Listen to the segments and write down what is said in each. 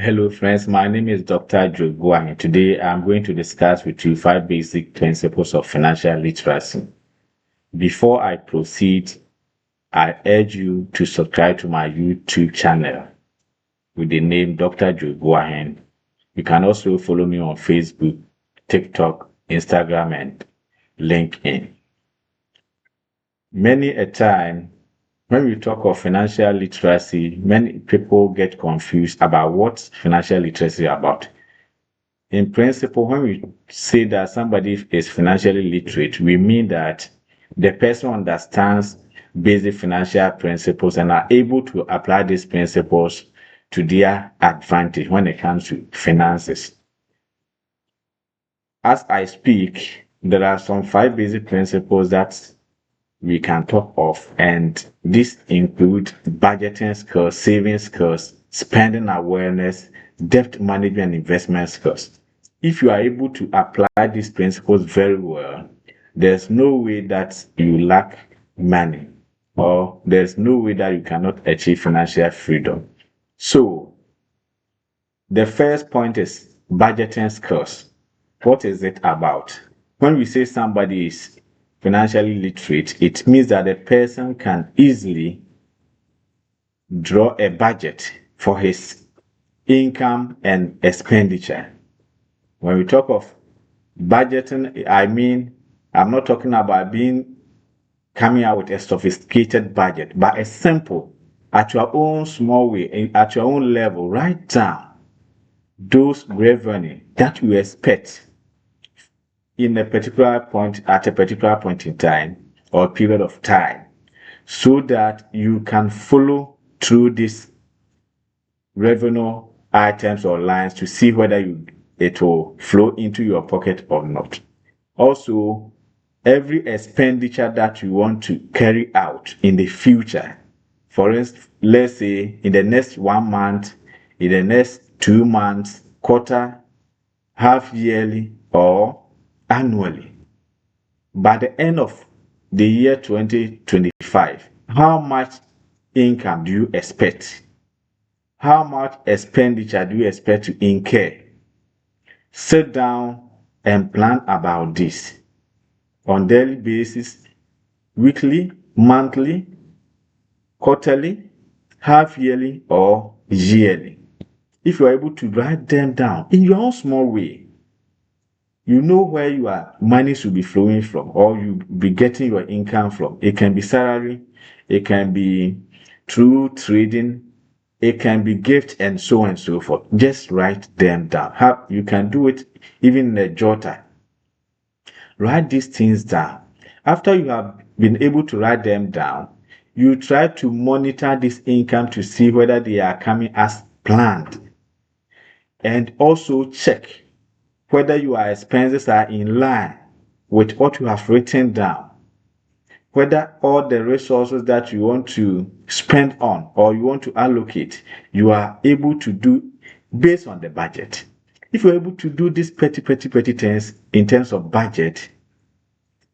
Hello, friends. My name is Dr. Joe Guang. Today, I'm going to discuss with you five basic principles of financial literacy. Before I proceed, I urge you to subscribe to my YouTube channel with the name Dr. Joe Guang. You can also follow me on Facebook, TikTok, Instagram, and LinkedIn. Many a time, when we talk of financial literacy, many people get confused about what financial literacy is about. In principle, when we say that somebody is financially literate, we mean that the person understands basic financial principles and are able to apply these principles to their advantage when it comes to finances. As I speak, there are some five basic principles that we can talk of, and these include budgeting skills, saving skills, spending awareness, debt management, and investment skills. If you are able to apply these principles very well, there's no way that you lack money, or there's no way that you cannot achieve financial freedom. So, the first point is budgeting skills. What is it about? When we say somebody is financially literate, it means that the person can easily draw a budget for his income and expenditure. When we talk of budgeting, I'm not talking about coming out with a sophisticated budget, but a simple, at your own small way, at your own level, write down those revenue that you expect in a particular point at a particular point in time or period of time, so that you can follow through these revenue items or lines to see whether it will flow into your pocket or not. Also, every expenditure that you want to carry out in the future, for instance, let's say in the next 1 month, in the next 2 months, quarter, half yearly, or annually. By the end of the year 2025, how much income do you expect? How much expenditure do you expect to incur? Sit down and plan about this on daily basis, weekly, monthly, quarterly, half yearly, or yearly. If you are able to write them down in your own small way, you know where your money should be flowing from, or you be getting your income from. It can be salary, it can be through trading, it can be gift, and so on and so forth. Just write them down. You can do it even in a jotter. Write these things down. After you have been able to write them down, you try to monitor this income to see whether they are coming as planned, and also check whether your expenses are in line with what you have written down, whether all the resources that you want to spend on or you want to allocate, you are able to do based on the budget. If you're able to do these petty things in terms of budget,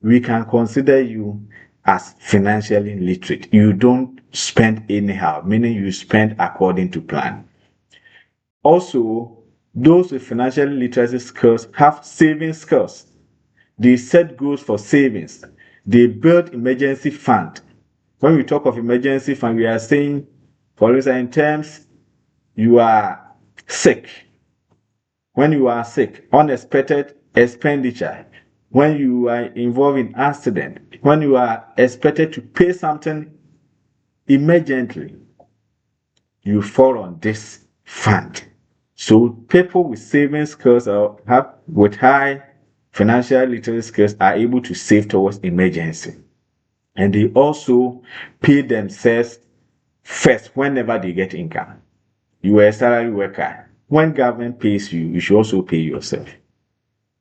we can consider you as financially literate. You don't spend anyhow, meaning you spend according to plan. Also, those with financial literacy skills have saving skills. They set goals for savings. They build emergency fund. When we talk of emergency fund, we are saying, for instance, in terms you are sick. When you are sick, unexpected expenditure. When you are involved in accident. When you are expected to pay something immediately, you fall on this fund. So people with saving skills or with high financial literacy skills are able to save towards emergency. And they also pay themselves first whenever they get income. You are a salary worker. When government pays you, you should also pay yourself.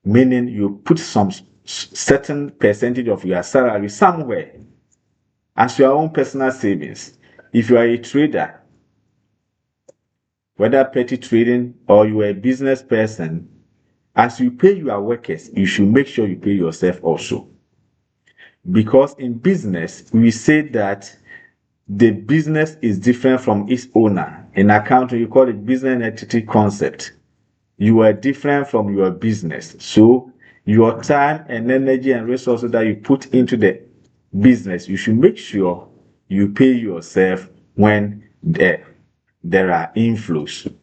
Meaning you put some certain percentage of your salary somewhere as your own personal savings. If you are a trader, whether petty trading or you are a business person, as you pay your workers, you should make sure you pay yourself also. Because in business, we say that the business is different from its owner. In accounting, you call it business entity concept. You are different from your business. So your time and energy and resources that you put into the business, you should make sure you pay yourself when there are inflows.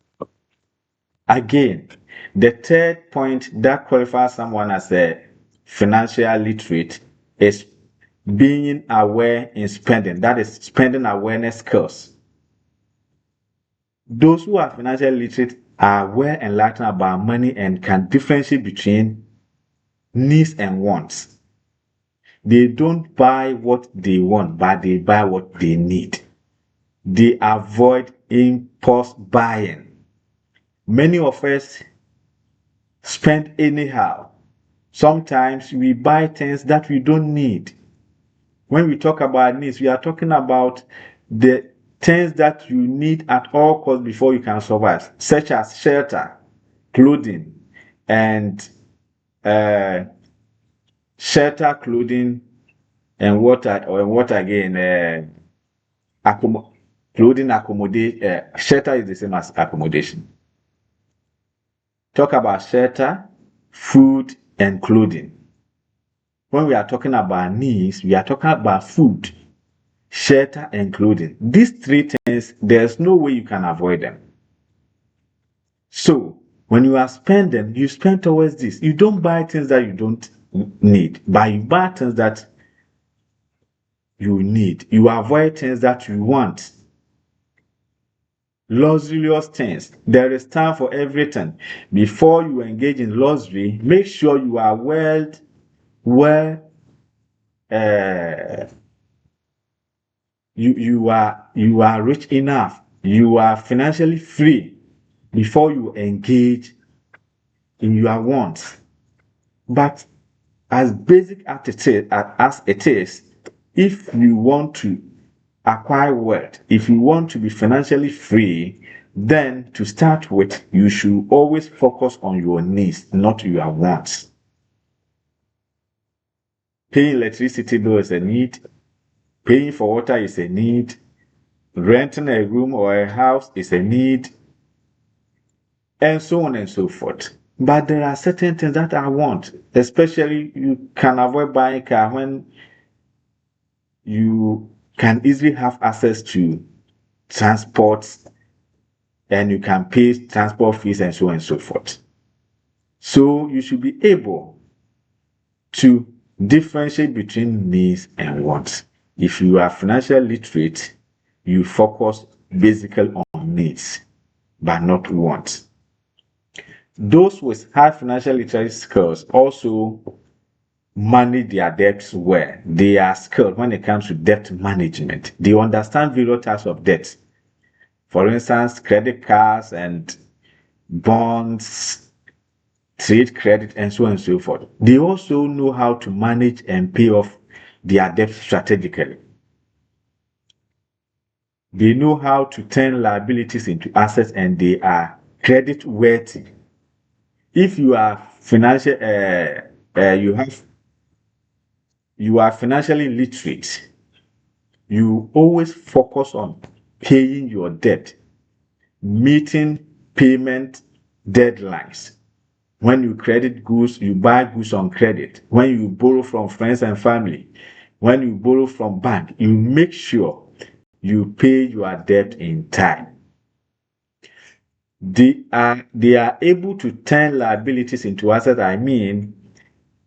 Again, the third point that qualifies someone as a financial literate is being aware in spending. That is spending awareness skills. Those who are financially literate are well enlightened about money and can differentiate between needs and wants. They don't buy what they want, but they buy what they need. They avoid impulse buying. Many of us spend anyhow. Sometimes we buy things that we don't need. When we talk about needs, we are talking about the things that you need at all costs before you can survive, such as shelter, clothing, and shelter, clothing, and water, or what again? Clothing, accommodation. Shelter is the same as accommodation. Talk about shelter, food, and clothing. When we are talking about needs, we are talking about food, shelter, and clothing. These three things, there's no way you can avoid them. So, when you are spending, you spend towards this. You don't buy things that you don't need, but you buy things that you need. You avoid things that you want. Luxurious things. There is time for everything. Before you engage in luxury, make sure you are you are rich enough. You are financially free before you engage in your wants. But as basic as it is, if you want to acquire wealth, if you want to be financially free, then to start with, you should always focus on your needs, not your wants. Paying electricity bill is a need. Paying for water is a need. Renting a room or a house is a need. And so on and so forth. But there are certain things that I want. Especially, you can avoid buying a car when you can easily have access to transport and you can pay transport fees and so on and so forth. So you should be able to differentiate between needs and wants. If you are financially literate, you focus basically on needs, but not wants. Those with high financial literacy skills also manage their debts well. They are skilled when it comes to debt management. They understand various types of debt. For instance, credit cards and bonds, trade credit, and so on and so forth. They also know how to manage and pay off their debt strategically. They know how to turn liabilities into assets, and they are credit worthy. If you are financial, you are financially literate, you always focus on paying your debt, meeting payment deadlines. When you credit goods, you buy goods on credit. When you borrow from friends and family, when you borrow from bank, you make sure you pay your debt in time. They are able to turn liabilities into assets. I mean,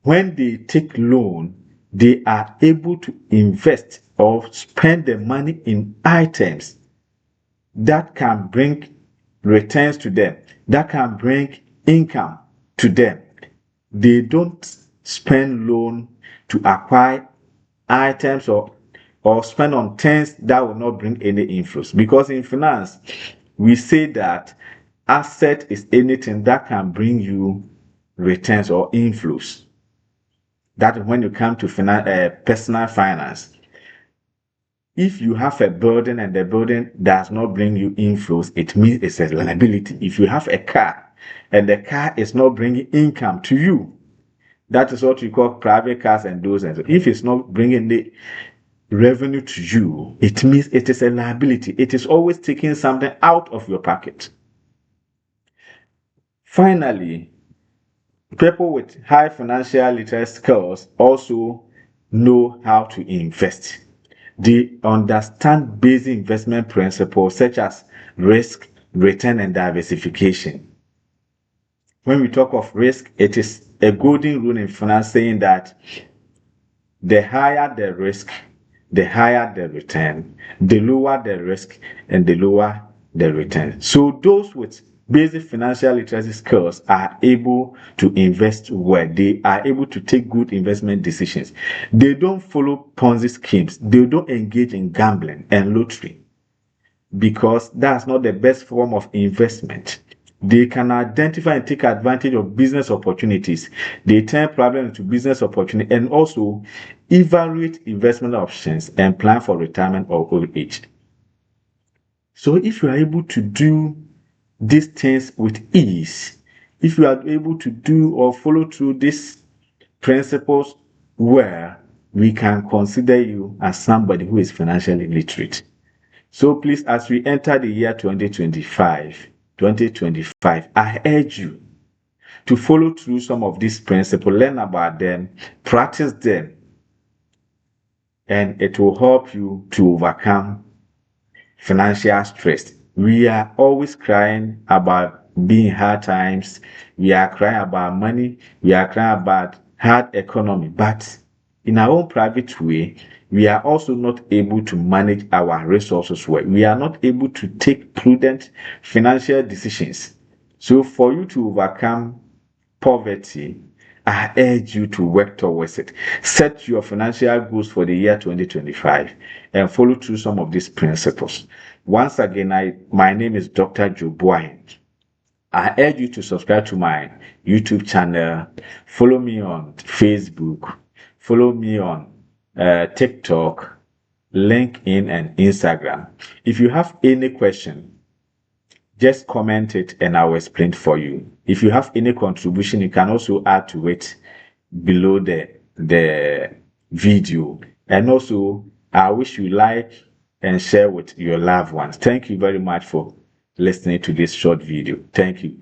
when they take loan, they are able to invest or spend the money in items that can bring returns to them, that can bring income to them. They don't spend loan to acquire items or spend on things that will not bring any inflows. Because in finance, we say that asset is anything that can bring you returns or inflows. That when you come to personal finance, if you have a building and the building does not bring you inflows, it means it's a liability. If you have a car and the car is not bringing income to you, that is what we call private cars and those. And so if it's not bringing the revenue to you, it means it is a liability. It is always taking something out of your pocket. Finally, people with high financial literacy skills also know how to invest. They understand basic investment principles such as risk, return, and diversification. When we talk of risk, it is a golden rule in finance saying that the higher the risk, the higher the return, the lower the risk, and the lower the return. So those with basic financial literacy skills are able to invest well. They are able to take good investment decisions. They don't follow Ponzi schemes. They don't engage in gambling and lottery because that's not the best form of investment. They can identify and take advantage of business opportunities. They turn problems into business opportunity and also evaluate investment options and plan for retirement or old age. So if you are able to do these things with ease, if you are able to do or follow through these principles well, we can consider you as somebody who is financially literate. So please, as we enter the year 2025, I urge you to follow through some of these principles, learn about them, practice them, and it will help you to overcome financial stress. We are always crying about being hard times. We are crying about money. We are crying about hard economy. But in our own private way, we are also not able to manage our resources well. We are not able to take prudent financial decisions. So for you to overcome poverty, I urge you to work towards it. Set your financial goals for the year 2025 and follow through some of these principles. Once again, my name is Dr. Joe Boy. I urge you to subscribe to my YouTube channel. Follow me on Facebook. Follow me on TikTok, LinkedIn, and Instagram. If you have any question, just comment it and I'll explain for you. If you have any contribution, you can also add to it below the video. And also, I wish you like and share with your loved ones. Thank you very much for listening to this short video. Thank you.